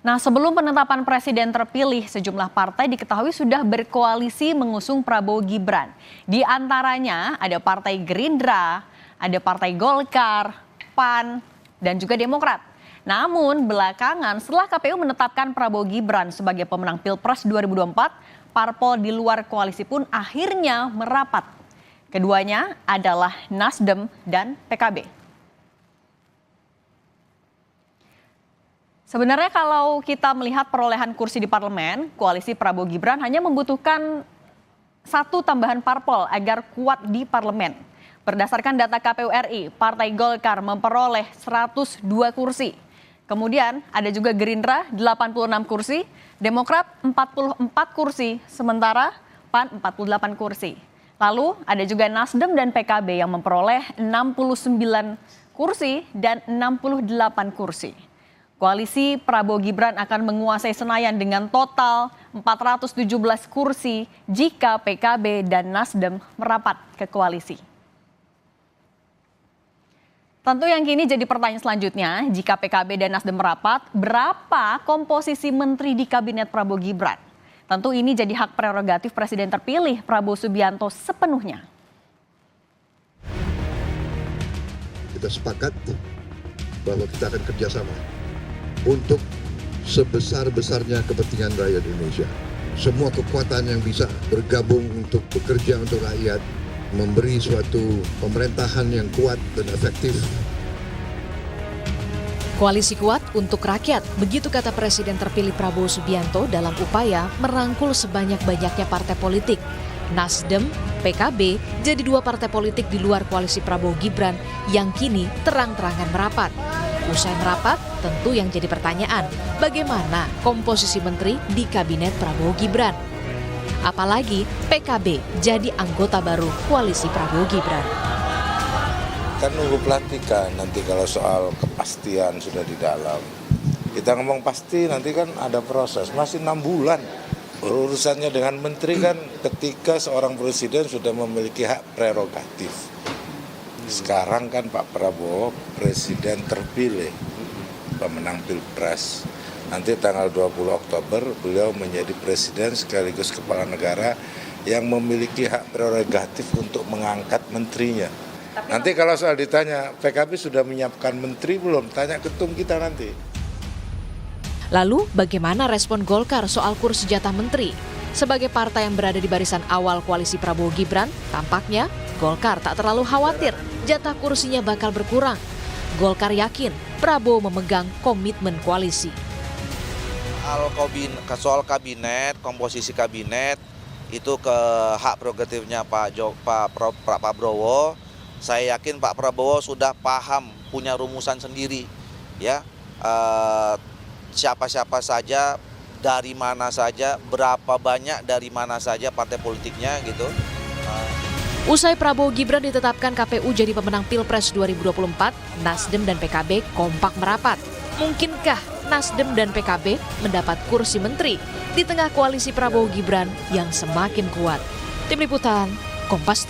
Nah, sebelum penetapan presiden terpilih, sejumlah partai diketahui sudah berkoalisi mengusung Prabowo Gibran. Di antaranya ada Partai Gerindra, ada Partai Golkar, PAN, dan juga Demokrat. Namun belakangan setelah KPU menetapkan Prabowo Gibran sebagai pemenang Pilpres 2024, parpol di luar koalisi pun akhirnya merapat. Keduanya adalah Nasdem dan PKB. Sebenarnya kalau kita melihat perolehan kursi di parlemen, koalisi Prabowo Gibran hanya membutuhkan satu tambahan parpol agar kuat di parlemen. Berdasarkan data KPU RI, Partai Golkar memperoleh 102 kursi. Kemudian ada juga Gerindra 86 kursi, Demokrat 44 kursi, sementara PAN 48 kursi. Lalu ada juga Nasdem dan PKB yang memperoleh 69 kursi dan 68 kursi. Koalisi Prabowo Gibran akan menguasai Senayan dengan total 417 kursi jika PKB dan Nasdem merapat ke koalisi. Tentu yang kini jadi pertanyaan selanjutnya, jika PKB dan Nasdem merapat, berapa komposisi menteri di kabinet Prabowo Gibran? Tentu ini jadi hak prerogatif Presiden terpilih Prabowo Subianto sepenuhnya. Kita sepakat bahwa kita akan kerjasama untuk sebesar-besarnya kepentingan rakyat Indonesia. Semua kekuatan yang bisa bergabung untuk bekerja untuk rakyat, memberi suatu pemerintahan yang kuat dan efektif. Koalisi kuat untuk rakyat, begitu kata Presiden terpilih Prabowo Subianto dalam upaya merangkul sebanyak-banyaknya partai politik. Nasdem, PKB jadi dua partai politik di luar koalisi Prabowo Gibran yang kini terang-terangan merapat. Usai merapat, tentu yang jadi pertanyaan, bagaimana komposisi menteri di kabinet Prabowo Gibran? Apalagi PKB jadi anggota baru koalisi Prabowo Gibran. Kan nunggu pelantikan, nanti kalau soal kepastian sudah di dalam. Kita ngomong pasti, nanti kan ada proses, masih 6 bulan. Urusannya dengan menteri kan ketika seorang presiden sudah memiliki hak prerogatif. Sekarang kan Pak Prabowo presiden terpilih, pemenang Pilpres. Nanti tanggal 20 Oktober beliau menjadi presiden sekaligus kepala negara yang memiliki hak prerogatif untuk mengangkat menterinya. Nanti kalau soal ditanya, PKB sudah menyiapkan menteri belum? Tanya ketum kita nanti. Lalu bagaimana respon Golkar soal kursi jatah menteri? Sebagai partai yang berada di barisan awal koalisi Prabowo Gibran, tampaknya Golkar tak terlalu khawatir jatah kursinya bakal berkurang. Golkar yakin Prabowo memegang komitmen koalisi. Soal kabinet, komposisi kabinet itu ke hak prerogatifnya Pak Prabowo. Saya yakin Pak Prabowo sudah paham, punya rumusan sendiri, ya. Siapa-siapa saja, dari mana saja, berapa banyak dari mana saja partai politiknya gitu. Usai Prabowo Gibran ditetapkan KPU jadi pemenang Pilpres 2024, Nasdem dan PKB kompak merapat. Mungkinkah Nasdem dan PKB mendapat kursi menteri di tengah koalisi Prabowo Gibran yang semakin kuat? Tim Liputan, Kompas TV.